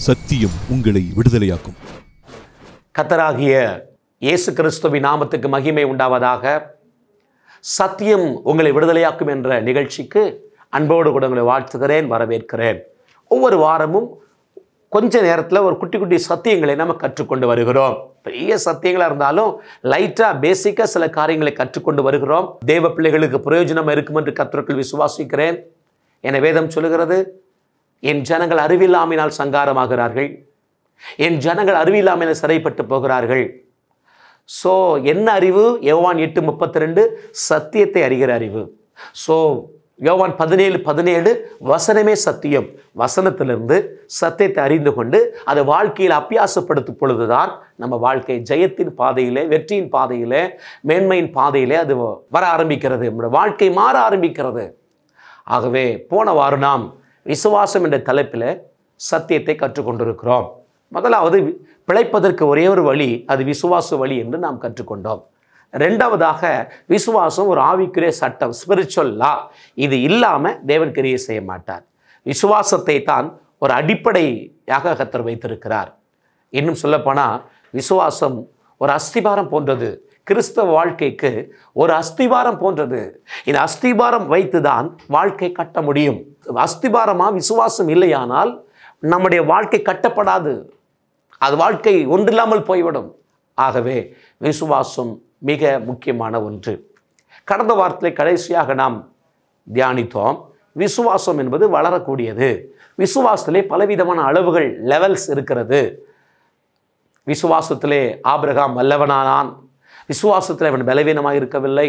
சத்தியம் உங்களை விடுதலையாக்கும். கர்த்தராகிய இயேசு கிறிஸ்துவின் நாமத்துக்கு மகிமை உண்டாவதாக. சத்தியம் உங்களை விடுதலையாக்கும் என்ற நிகழ்ச்சிக்கு அன்போடு கூட உங்களை வாழ்த்துகிறேன், வரவேற்கிறேன். ஒவ்வொரு வாரமும் கொஞ்ச நேரத்தில் ஒரு குட்டி குட்டி சத்தியங்களை நம்ம கற்றுக்கொண்டு வருகிறோம். பெரிய சத்தியங்களாக இருந்தாலும் லைட்டாக பேசிக்காக சில காரியங்களை கற்றுக்கொண்டு வருகிறோம். தேவ பிள்ளைகளுக்கு பிரயோஜனம் இருக்கும் என்று கர்த்தருக்குள் விசுவாசிக்கிறேன். என வேதம் சொல்லுகிறது, என் ஜனங்கள் அறிவில்லாமையினால் சங்காரமாகிறார்கள், என் ஜனங்கள் அறிவில்லாமையினால் சிறைப்பட்டு போகிறார்கள். ஸோ என்ன அறிவு? யோவான் 8:32 சத்தியத்தை அறிகிற அறிவு. ஸோ யோவான் 17:17 வசனமே சத்தியம். வசனத்திலிருந்து சத்தியத்தை அறிந்து கொண்டு அதை வாழ்க்கையில் அபியாசப்படுத்தும் பொழுதுதான் நம்ம வாழ்க்கை ஜெயத்தின் பாதையிலே, வெற்றியின் பாதையிலே, மேன்மையின் பாதையிலே அது வர ஆரம்பிக்கிறது. நம்முடைய வாழ்க்கை மாற ஆரம்பிக்கிறது. ஆகவே போன வாரம் நாம் விசுவாசம் என்ற தலைப்பில் சத்தியத்தை கற்றுக்கொண்டிருக்கிறோம். முதலாவது, பிழைப்பதற்கு ஒரே ஒரு வழி, அது விசுவாச வழி என்று நாம் கற்றுக்கொண்டோம். ரெண்டாவதாக, விசுவாசம் ஒரு ஆவிக்குரிய சட்டம், ஸ்பிரிச்சுவல் லா. இது இல்லாமல் தேவன் கிரியை செய்ய மாட்டார். விசுவாசத்தை தான் ஒரு அடிப்படையாக கர்த்தர் வைத்திருக்கிறார். இன்னும் சொல்லப்போனால் விசுவாசம் ஒரு அஸ்திபாரம் போன்றது. கிறிஸ்தவ வாழ்க்கைக்கு ஒரு அஸ்திபாரம் போன்றது. இந்த அஸ்திபாரம் வைத்து தான் வாழ்க்கை கட்ட முடியும். அஸ்திபாரமாக விசுவாசம் இல்லையானால் நம்முடைய வாழ்க்கை கட்டப்படாது. அது வாழ்க்கை ஒன்றில்லாமல் போய்விடும். ஆகவே விசுவாசம் மிக முக்கியமான ஒன்று. கடந்த வாரத்தில் கடைசியாக நாம் தியானித்தோம், விசுவாசம் என்பது வளரக்கூடியது. விசுவாசத்திலே பலவிதமான அளவுகள், லெவல்ஸ் இருக்கிறது. விசுவாசத்திலே ஆபிரகாம் வல்லவனானான், விசுவாசத்தில் அவன் பலவீனமாக இருக்கவில்லை.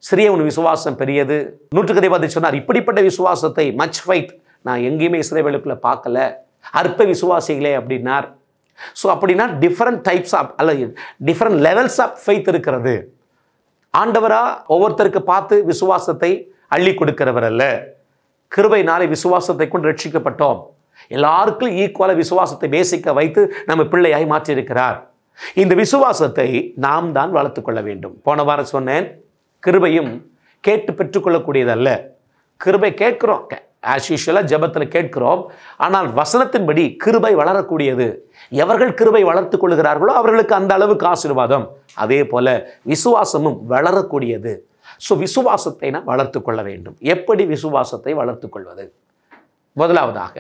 சிறியவன் விசுவாசம் பெரியது. நூற்றுக்கு அதிபதி சொன்னார், இப்படிப்பட்ட விசுவாசத்தை, மச் ஃபைத், நான் எங்கேயுமே இஸ்ரவேலுக்குள்ள பார்க்கல, அற்ப விசுவாசிகளே அப்படின்னார். ஸோ அப்படின்னா டிஃப்ரெண்ட் டைப்ஸ் ஆஃப் அல்லது டிஃப்ரெண்ட் லெவல்ஸ் ஆஃப் ஃபெய்த் இருக்கிறது. ஆண்டவராக ஒவ்வொருத்தருக்கு பார்த்து விசுவாசத்தை அள்ளி கொடுக்கிறவர் அல்ல. கிருபையினாலே விசுவாசத்தை கொண்டு ரட்சிக்கப்பட்டோம். எல்லாருக்கும் ஈக்குவலாக விசுவாசத்தை பேசிக்க வைத்து நம்ம பிள்ளையாய் மாற்றியிருக்கிறார். இந்த விசுவாசத்தை நாம் தான் வளர்த்து கொள்ள வேண்டும். போன வாரம் சொன்னேன், கிருபையும் கேட்டு பெற்றுக்கொள்ளக்கூடியதல்ல. கிருபை கேட்கிறோம், ஆஸ் யூஷுவலாக ஜெபத்தில் கேட்கிறோம். ஆனால் வசனத்தின்படி கிருபை வளரக்கூடியது. எவர்கள் கிருபை வளர்த்து கொள்கிறார்களோ அவர்களுக்கு அந்த அளவுக்கு ஆசீர்வாதம். அதே போல விசுவாசமும் வளரக்கூடியது. ஸோ விசுவாசத்தை நாம் வளர்த்து கொள்ள வேண்டும். எப்படி விசுவாசத்தை வளர்த்து கொள்வது? முதலாவதாக,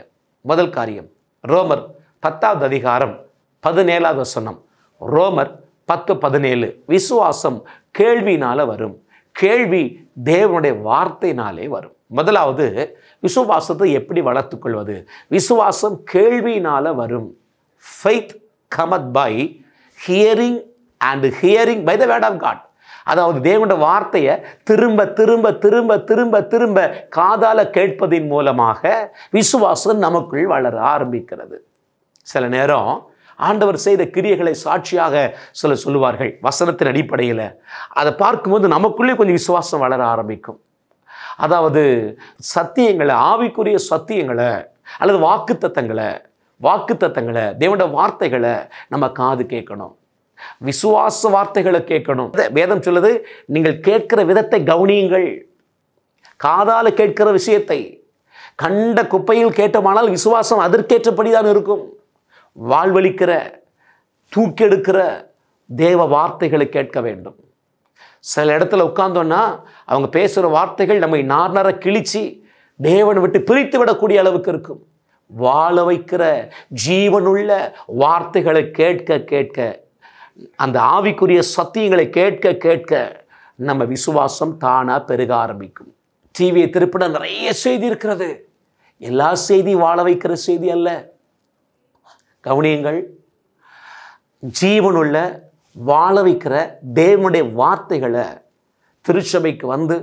முதல் காரியம், ரோமர் 10வது அதிகாரம் 17வது வசனம். ரோமர் 10:17, விசுவாசம் கேள்வியினால வரும், கேள்வி தேவனுடைய வார்த்தையினாலே வரும். முதலாவது, விசுவாசத்தை எப்படி வளர்த்து கொள்வது? விசுவாசம் கேள்வியினால வரும். Faith cometh by hearing and hearing by the word of God. அதாவது தேவனுடைய வார்த்தையை திரும்ப திரும்ப திரும்ப திரும்ப திரும்ப காதால கேட்பதின் மூலமாக விசுவாசம் நமக்குள் வளர ஆரம்பிக்கிறது. சில நேரம் ஆண்டவர் செய்த கிரியைகளை சாட்சியாக சொல்லுவார்கள் வசனத்தின் அடிப்படையில். அதை பார்க்கும்போது நமக்குள்ளே கொஞ்சம் விசுவாசம் வளர ஆரம்பிக்கும். அதாவது சத்தியங்களை, ஆவிக்குரிய சத்தியங்களை அல்லது வாக்குத்தத்தங்களை தேவனுடைய வார்த்தைகளை நம்ம காது கேட்கணும், விசுவாச வார்த்தைகளை கேட்கணும். வேதம் சொல்லுது, நீங்கள் கேட்கிற விதத்தை கவனியுங்கள். காதால கேட்கிற விஷயத்தை கண்ட குப்பையில் கேட்டோமானால் விசுவாசம் அதற்கேற்றபடிதான் இருக்கும். வாழ்வளிக்கிற, தூக்கெடுக்கிற தேவ வார்த்தைகளை கேட்க வேண்டும். சில இடத்துல உட்கார்ந்தோன்னா அவங்க பேசுகிற வார்த்தைகள் நம்மை நார்நர கிழிச்சு தேவனை விட்டு பிரித்து விடக்கூடிய அளவுக்கு இருக்கும். வாழ வைக்கிற ஜீவனுள்ள வார்த்தைகளை கேட்க கேட்க, அந்த ஆவிக்குரிய சத்தியங்களை கேட்க கேட்க நம்ம விசுவாசம் தானாக பெருக ஆரம்பிக்கும். டிவியை திருப்பிட நிறைய செய்தி இருக்கிறது. எல்லா செய்தி வாழ வைக்கிற செய்தி அல்ல. கவனியுங்கள், ஜீவனுள்ள வாழ வைக்கிற தேவனுடைய வார்த்தைகளை திருச்சபைக்கு வந்து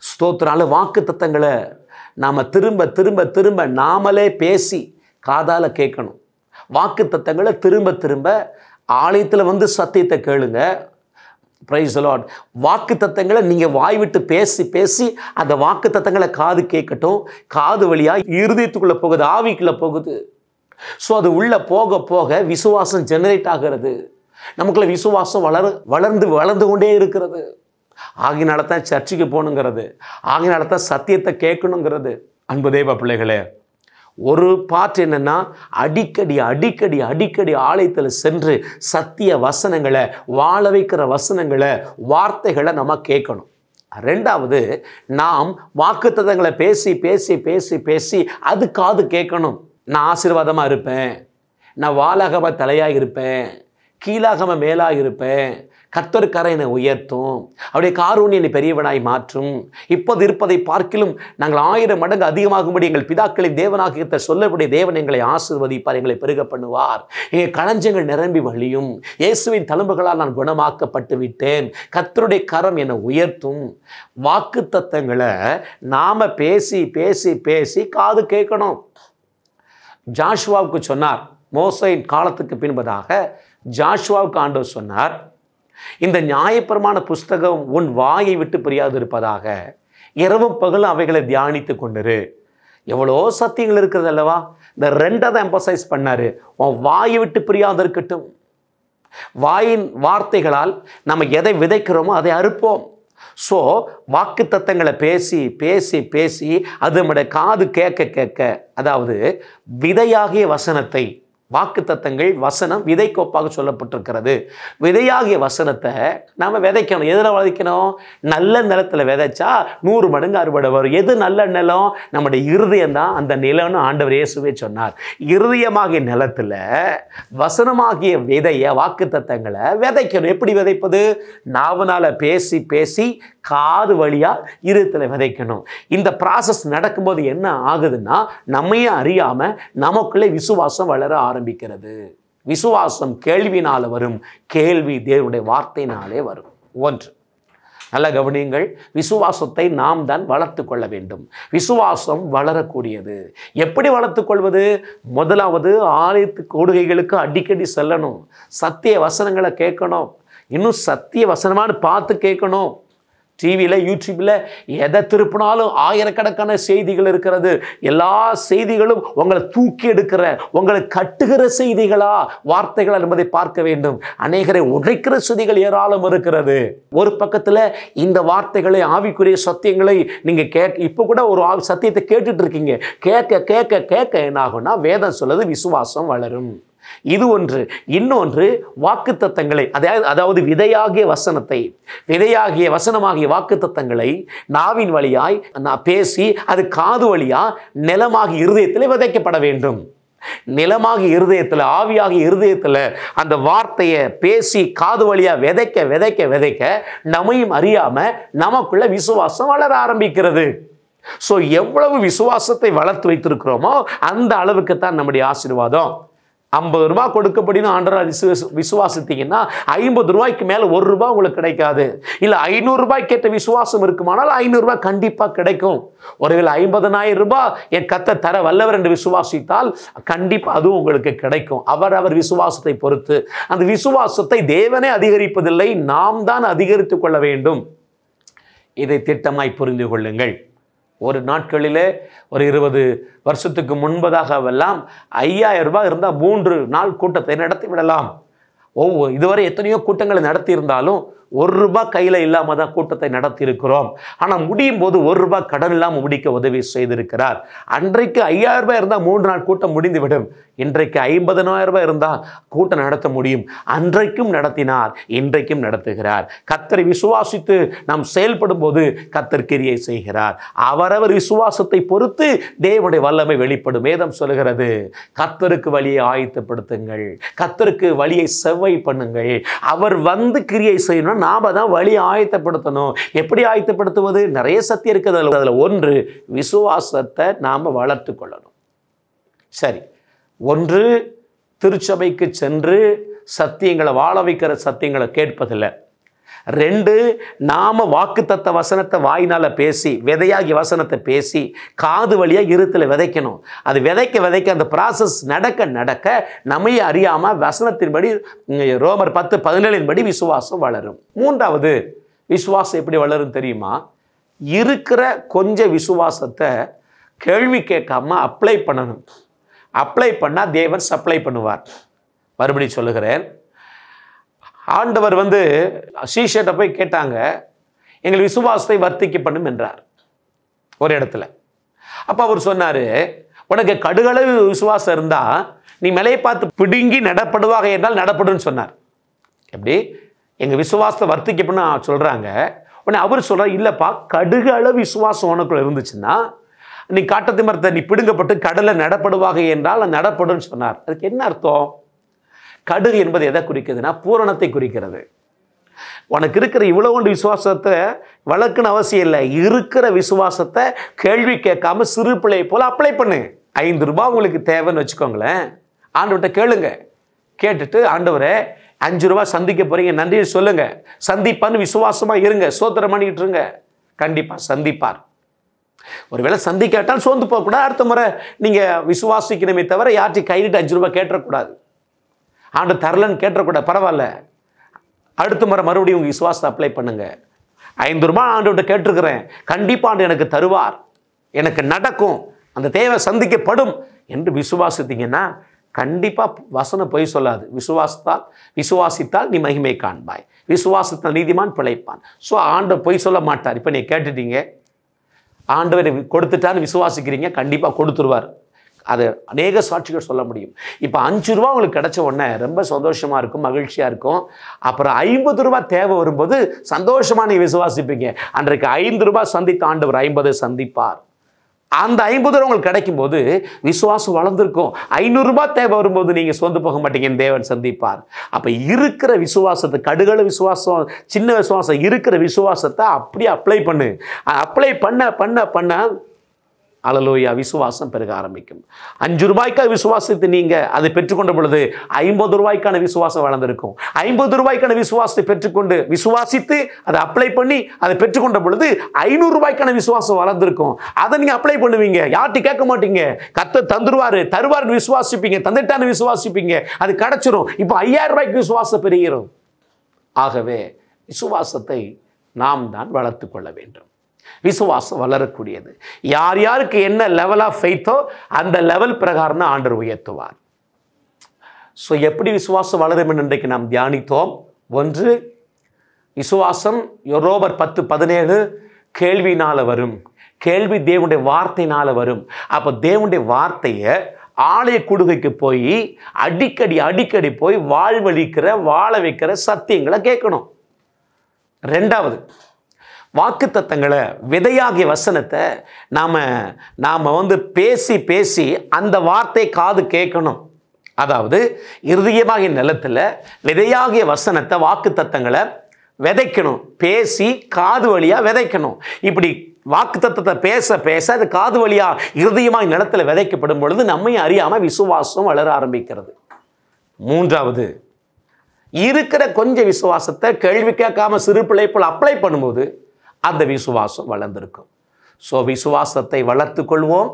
ஸ்தோத்திரால வாக்குத்தத்தங்களை நாம் திரும்ப திரும்ப திரும்ப நாமளே பேசி காதால கேட்கணும். வாக்குத்தத்தங்களை திரும்ப திரும்ப ஆலயத்தில் வந்து சத்தியத்தை கேளுங்க. Praise the Lord. வாக்குத்தத்தங்களை நீங்கள் வாய் விட்டு பேசி பேசி அந்த வாக்குத்தத்தங்களை காது கேட்கட்டும். காது வழியாக இருதயத்துக்குள்ளே போகுது, ஆவிக்குள்ளே போகுது. ஸோ அது உள்ளே போக போக விசுவாசம் ஜெனரேட் ஆகிறது. நமக்குள்ள விசுவாசம் வளர்ந்து கொண்டே இருக்கிறது. ஆகினால தான் சர்ச்சுக்கு போகணுங்கிறது, ஆகினால தான் சத்தியத்தை கேட்கணுங்கிறது. அன்பு தேவ பிள்ளைகளே, ஒரு பார்ட் என்னன்னா, அடிக்கடி அடிக்கடி அடிக்கடி ஆலயத்தில் சென்று சத்திய வசனங்களை, வாழ வைக்கிற வசனங்களை, வார்த்தைகளை நம்ம கேட்கணும். ரெண்டாவது, நாம் வாக்குத்தத்தங்களை பேசி பேசி பேசி பேசி அது காது கேட்கணும். நான் ஆசீர்வாதமாக இருப்பேன், நான் வாலாகம தலையாக இருப்பேன், கீழாகம மேலாக இருப்பேன், கர்த்தருக்கரை என்னை உயர்த்தும், அவருடைய காருண்யம் என்னை பெரியவனாய் மாற்றும், இப்போது இருப்பதை பார்க்கிலும் நாங்கள் 1000 மடங்கு அதிகமாகும்படி எங்கள் பிதாக்களின் தேவனாகிய சொல்லக்கூடிய தேவன் எங்களை ஆசீர்வதிப்பார், எங்களை பெருக பண்ணுவார், எங்கள் களஞ்சங்கள் நிரம்பி வழியும், இயேசுவின் தழும்புகளால் நான் குணமாக்கப்பட்டு விட்டேன், கர்த்தருடைய கரம் என்னை உயர்த்தும். வாக்குத்தத்தங்களை நாம பேசி பேசி பேசி காது கேட்கணும். ஜாஷுவாவுக்கு சொன்னார், மோசேயின் காலத்துக்கு பின்பதாக ஜாஷுவாவுக்கு ஆண்டவர் சொன்னார், இந்த நியாயப்பிரமாண புஸ்தகம் உன் வாயை விட்டு பிரியாது இருப்பதாக, இரவும் பகலும் அவைகளை தியானித்து கொண்டிரு. எவ்வளோ சத்தியங்கள் இருக்கிறது அல்லவா? இந்த 2 தான் எம்பசைஸ் பண்ணாரு. உன் வாயை விட்டு பிரியாது இருக்கட்டும். வாயின் வார்த்தைகளால் நம்ம எதை விதைக்கிறோமோ அதை அறுப்போம். ஸோ வாக்குத்தத்தங்களை பேசி பேசி பேசி அது நம்முடைய காது கேட்க கேட்க, அதாவது விதையாகிய வசனத்தை, வாக்குத்தத்தங்கள் வசனம் விதைக்கோப்பாக சொல்லப்பட்டிருக்கிறது. விதையாகிய வசனத்தை நாம் விதைக்கணும். எதில் விதைக்கணும்? நல்ல நிலத்தில் விதைச்சா 100 மடங்கு அறுவடை வரும். எது நல்ல நிலம்? நம்முடைய இருதயம் தான் அந்த நிலம்னு ஆண்டவர் இயேசுவே சொன்னார். இருதயமாகிய நிலத்தில் வசனமாகிய விதைய வாக்குத்தத்தங்களை விதைக்கணும். எப்படி விதைப்பது? நாவனால பேசி பேசி காது வழியா இருதயத்தில் விதைக்கணும். இந்த ப்ராசஸ் நடக்கும்போது என்ன ஆகுதுன்னா, நம்மையும் அறியாம நமக்குள்ளே விசுவாசம் வளர ஆரம்பிக்கிறது. விசுவாசம் கேள்வினால வரும், கேள்வி தேவனுடைய வார்த்தையினாலே வரும். ஒன்று, நல்ல கவனியுங்கள், விசுவாசத்தை நாம் தான் வளர்த்து கொள்ள வேண்டும். விசுவாசம் வளரக்கூடியது. எப்படி வளர்த்துக் கொள்வது? முதலாவது, ஆலயத்து கூடுகைகளுக்கு அடிக்கடி செல்லணும், சத்திய வசனங்களை கேட்கணும், இன்னும் சத்திய வசனமானு பார்த்து கேட்கணும். டிவியில் யூடியூப்பில் எதை திருப்பினாலும் ஆயிரக்கணக்கான செய்திகள் இருக்கிறது. எல்லா செய்திகளும் உங்களை தூக்கி எடுக்கிற, உங்களை கட்டுகிற செய்திகளா வார்த்தைகளா என்பதை பார்க்க வேண்டும். அநேகரை உடைக்கிற செய்திகள் ஏராளம் இருக்கிறது. ஒரு பக்கத்தில் இந்த வார்த்தைகளை, ஆவிக்குரிய சத்தியங்களை நீங்கள் இப்போ கூட ஒரு சத்தியத்தை கேட்டுட்டு இருக்கீங்க. கேட்க கேட்க கேட்க என்ன ஆகும்னா, வேதம் சொல்லுது விசுவாசம் வளரும். இது ஒன்று. இன்னொன்று, வாக்குத்தத்தங்களை, அதாவது விதையாகிய வசனத்தை, விதையாகிய வசனமாகிய வாக்குத்தத்தங்களை நாவின் வழியாய் பேசி அது காது வழியா நிலமாகிய இருதயத்தில் விதைக்கப்பட வேண்டும். நிலமாகிய இருதயத்தில், ஆவியாகிய இருதயத்தில் அந்த வார்த்தையை பேசி காது வழியா விதைக்க விதைக்க விதைக்க நம்மையும் அறியாம நமக்குள்ள விசுவாசம் வளர ஆரம்பிக்கிறது. ஸோ எவ்வளவு விசுவாசத்தை வளர்த்து வைத்திருக்கிறோமோ அந்த அளவுக்கு தான் நம்முடைய ஆசீர்வாதம். 50 ரூபாய் கொடுக்கப்படினு ஆண்டவரை விசுவாசித்தீங்கன்னா 50 ரூபாய்க்கு மேலே 1 ரூபாய் உங்களுக்கு கிடைக்காது. இல்லை 500 ரூபாய் கேட்ட விசுவாசம் இருக்குமானால் 500 ரூபாய் கண்டிப்பாக கிடைக்கும். ஒருவேளை 50,000 ரூபாய் என் கர்த்தர் தர வல்லவர் என்று விசுவாசித்தால் கண்டிப்பாக அதுவும் உங்களுக்கு கிடைக்கும். அவர் விசுவாசத்தை பொறுத்து. அந்த விசுவாசத்தை தேவனே அதிகரிப்பதில்லை, நாம் தான் அதிகரித்து கொள்ள வேண்டும். இதை திட்டமாய் புரிந்து கொள்ளுங்கள். ஒரு நாட்களிலே ஒரு 20 வருஷத்துக்கு முன்பதாகவெல்லாம் 5000 ரூபாய் இருந்தால் 3 நாள் கூட்டத்தை நடத்தி விடலாம். இதுவரை எத்தனையோ கூட்டங்களை நடத்தி இருந்தாலும் 1 ரூபாய் கையில் இல்லாமல் தான் கூட்டத்தை நடத்தி இருக்கிறோம். ஆனால் முடியும் போது 1 ரூபாய் கடன் இல்லாமல் முடிக்க உதவி செய்திருக்கிறார். அன்றைக்கு 5000 ரூபாய் இருந்தால் 3 நாள் கூட்டம் முடிந்துவிடும். இன்றைக்கு 50,000 ரூபாய் இருந்தால் கூட்டம் நடத்த முடியும். அன்றைக்கும் நடத்தினார், இன்றைக்கும் நடத்துகிறார். கர்த்தரை விசுவாசித்து நாம் செயல்படும் போது கர்த்தர் கிரியை செய்கிறார். அவரவர் விசுவாசத்தை பொறுத்து தேவனுடைய வல்லமை வெளிப்படும். வேதம் சொல்கிறது, கர்த்தருக்கு வழியை ஆயத்தப்படுத்துங்கள், கர்த்தருக்கு வழியை செவ்வை பண்ணுங்கள். அவர் வந்து கிரியை செய்யணும், நாம தான் வழியை ஆயத்தப்படுத்தணும். எப்படி ஆயத்தப்படுத்துவது? நிறைய சத்தியம் இருக்குது. அதுல ஒன்று, விசுவாசத்தை நாம வளர்த்து கொள்ளணும். சரி, ஒன்று திருச்சபைக்கு சென்று சத்தியங்களை, வாழ வைக்கிற சத்தியங்களை கேட்பதில்லை. 2, நாம வாக்குத்தத்த வசனத்தை வாயினால பேசி, விதையாகி வசனத்தை பேசி காது வழியா இருத்தில் விதைக்கணும். அது விதைக்க விதைக்க அந்த ப்ராசஸ் நடக்க நடக்க நம்மையே அறியாம வசனத்தின்படி, ரோமர் 10:17 படி விசுவாசம் வளரும். 3வது, விசுவாசம் எப்படி வளரும் தெரியுமா? இருக்கிற கொஞ்சம் விசுவாசத்தை கேள்வி கேட்காம அப்ளை பண்ணணும். அப்ளை பண்ணால் தேவன் சப்ளை பண்ணுவார். மறுபடியும் சொல்லுகிறேன், ஆண்டவர் சீஷர்ட்ட போய் கேட்டாங்க, எங்கள் விசுவாசத்தை வர்த்திக்க பண்ணும் என்றார் ஒரு இடத்துல. அப்போ அவர் சொன்னார், உனக்கு கடுகளவு விசுவாசம் இருந்தா நீ மலையை பார்த்து பிடுங்கி நடப்படுவாக என்றால் நடப்படுன்னு சொன்னார். எப்படி எங்க விசுவாசத்தை வர்த்திக்கப்பன்னு சொல்றாங்க. உடனே அவர் சொல்றார், இல்லப்பா கடுகு அளவு விசுவாசம் உனக்குள்ள இருந்துச்சுன்னா நீ காட்டத்து மரத்தை நீ பிடுங்கப்பட்டு கடலை நடப்படுவாக என்றால் நடப்படுன்னு சொன்னார். அதுக்கு என்ன அர்த்தம்? கடுகு என்பது எதை குறிக்குதுன்னா பூரணத்தை குறிக்கிறது. உனக்கு இருக்கிற இவ்வளவு விசுவாசத்தை வளர்க்குன்னு அவசியம் இல்லை. இருக்கிற விசுவாசத்தை கேள்வி கேட்காம சிறு பிள்ளை போல அப்ளை பண்ணு. 5 ரூபாய் உங்களுக்கு தேவைன்னு வச்சுக்கோங்களேன். ஆண்டவர்கிட்ட கேளுங்க. கேட்டுட்டு ஆண்டவரே 5 ரூபாய் சந்திக்க போறீங்க, நன்றி சொல்லுங்க. சந்திப்பான்னு விசுவாசமா இருங்க. சோத்திரம் பண்ணிட்டு இருங்க. கண்டிப்பா சந்திப்பார். ஒருவேளை சந்திக்காட்டால் சோர்ந்து போகக்கூடாது. அடுத்த முறை நீங்க விசுவாசிக்கணுமே தவிர யார்ட்டையும் கையிட்டு 5 ரூபாய் கேட்டக்கூடாது. ஆண்டு தரலன்னு கேட்டக்கூடாது. பரவாயில்ல, அடுத்த முறை மறுபடியும் உங்க விசுவாசத்தை அப்ளை பண்ணுங்க. 5 ரூபாய் ஆண்டவர்கிட்ட கேட்டிருக்கிறேன், கண்டிப்பா ஆண்டு எனக்கு தருவார், எனக்கு நடக்கும், அந்த தேவை சந்திக்கப்படும் என்று விசுவாசித்தீங்கன்னா கண்டிப்பா வசனம் பொய் சொல்லாது. விசுவாசித்தால் நீ மகிமை காண்பாய், விசுவாசத்தால் நீதிமான் பிழைப்பான். ஸோ ஆண்டவர் பொய் சொல்ல மாட்டார். இப்போ நீ கேட்டுட்டீங்க, ஆண்டவர் கொடுத்துட்டான்னு விசுவாசிக்கிறீங்க, கண்டிப்பா கொடுத்துருவார். அது அநேக சாட்சிகள் சொல்ல முடியும். இப்போ 5 ரூபா உங்களுக்கு கிடைச்ச உடனே ரொம்ப சந்தோஷமா இருக்கும், மகிழ்ச்சியா இருக்கும். அப்புறம் 50 ரூபாய் தேவை வரும்போது சந்தோஷமா நீ விசுவாசிப்பீங்க. அன்றைக்கு 5 ரூபாய் சந்தித்த ஆண்டவர் 50 சந்திப்பார். அந்த 50 ரூபாய் உங்களுக்கு கிடைக்கும் போது விசுவாசம் வளர்ந்துருக்கும். 500 ரூபாய் தேவை வரும்போது நீங்க சொந்து போக மாட்டீங்க, தேவன் சந்திப்பார். அப்ப இருக்கிற விசுவாசத்தை, கடுகள விசுவாசம், சின்ன விசுவாசம், இருக்கிற விசுவாசத்தை அப்படியே அப்ளை பண்ணு. அப்ளை பண்ண பண்ண பண்ண அல்லேலூயா விசுவாசம் பெருக ஆரம்பிக்கும். 5 ரூபாய்க்கான விசுவாசத்தை நீங்க அதை பெற்றுக்கொண்ட பொழுது 50 ரூபாய்க்கான விசுவாசம் வளர்ந்திருக்கும். 50 ரூபாய்க்கான விசுவாசத்தை பெற்றுக்கொண்டு விசுவாசித்து அதை அப்ளை பண்ணி அதை பெற்றுக்கொண்ட பொழுது 500 ரூபாய்க்கான விசுவாசம் வளர்ந்திருக்கும். அதை நீங்க அப்ளை பண்ணுவீங்க, யார்ட்டையும் கேட்க மாட்டீங்க. கர்த்தர் தருவாருன்னு விசுவாசிப்பீங்க, தந்துட்டான்னு விசுவாசிப்பீங்க, அது கிடைச்சிரும். இப்போ 5000 ரூபாய்க்கு விசுவாசம் பெறுகிறோம். ஆகவே விசுவாசத்தை நாம் தான் வளர்த்து கொள்ள வேண்டும். விசுவாசம் வளரக்கூடியது. யார் யாருக்கு என்ன லெவல் ஆஃப் ஃபெய்த்தோ அந்த லெவல் பிரகாரம் தான் ஆண்டவர் உயர்த்துவார். ஸோ எப்படி விசுவாசம் வளரும் என்று இன்றைக்கு நாம் தியானித்தோம். 1, விசுவாசம் ரோமர் 10:17 கேள்வினால வரும். கேள்வி தேவனுடைய வார்த்தையினால வரும். அப்போ தேவனுடைய வார்த்தையை ஆலய குடுகைக்கு போய் அடிக்கடி போய் வாழ்வழிக்கிற வாழ வைக்கிற சத்தியங்களை கேட்கணும். 2வது, வாக்கு தத்தங்களை, விதையாகிய வசனத்தை நாம பேசி அந்த வார்த்தை காது கேட்கணும். அதாவது இருதயமாகிய நிலத்தில் விதையாகிய வசனத்தை, வாக்கு தத்தங்களை விதைக்கணும். பேசி காது வழியா விதைக்கணும். இப்படி வாக்கு தத்தத்தை பேச அது காது வழியா இருதயமாகிய நிலத்தில் விதைக்கப்படும் பொழுது நம்மை அறியாம விசுவாசம் வளர ஆரம்பிக்கிறது. 3வது, இருக்கிற கொஞ்சம் விசுவாசத்தை கேள்வி கேட்காம சிறு பிள்ளை போல் அப்ளை பண்ணும்போது அந்த விசுவாசம் வளர்ந்திருக்கும். ஸோ விசுவாசத்தை வளர்த்து கொள்வோம்,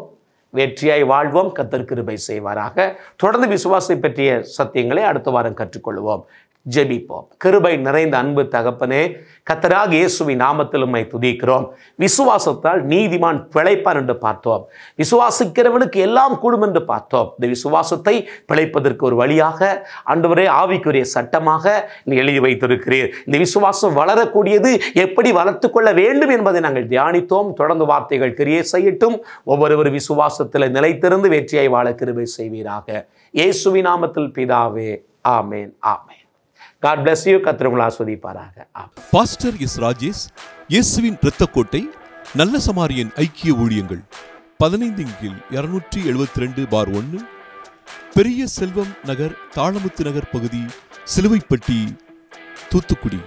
வெற்றியாய் வாழ்வோம். கர்த்தர் கிருபை செய்வாராக. தொடர்ந்து விசுவாசத்தை பற்றிய சத்தியங்களை அடுத்த வாரம் கற்றுக்கொள்வோம். ஜெபிப்போம். கிருபை நிறைந்த அன்பு தகப்பனே, கர்த்தராகிய இயேசுவின் நாமத்தில் உம்மை துதிக்கிறோம். விசுவாசத்தால் நீதிமான் பிழைப்பான் என்று பார்த்தோம். விசுவாசிக்கிறவனுக்கு எல்லாம் கூடும் என்று பார்த்தோம். இந்த விசுவாசத்தை பிழைப்பதற்கு ஒரு வழியாக ஆண்டவரே ஆவிக்குரிய சட்டமாக நீ எழுதி வைத்திருக்கிறீர். இந்த விசுவாசம் வளரக்கூடியது, எப்படி வளர்த்து கொள்ள வேண்டும் என்பதை நாங்கள் தியானித்தோம். தொடர்ந்து வார்த்தைகள் கிரியை செய்யட்டும். ஒவ்வொரு விசுவாசத்தில் நிலைத்திருந்து வெற்றியாய் வாழ கிருபை செய்வீராக. இயேசுவின் நாமத்தில் பிதாவே, ஆமேன் ஆமேன். God bless you. கர்த்தர் உங்களை ஆசீர்வதிப்பாராக. Pastor S. ராஜேஷ், இயேசுவின் இரத்தக்கோட்டை, நல்ல சமாரியன் ஐக்கிய ஊழியங்கள், 15/272/1, பெரிய செல்வம் நகர், தாளமுத்து நகர் பகுதி, சிலுவைப்பட்டி, தூத்துக்குடி.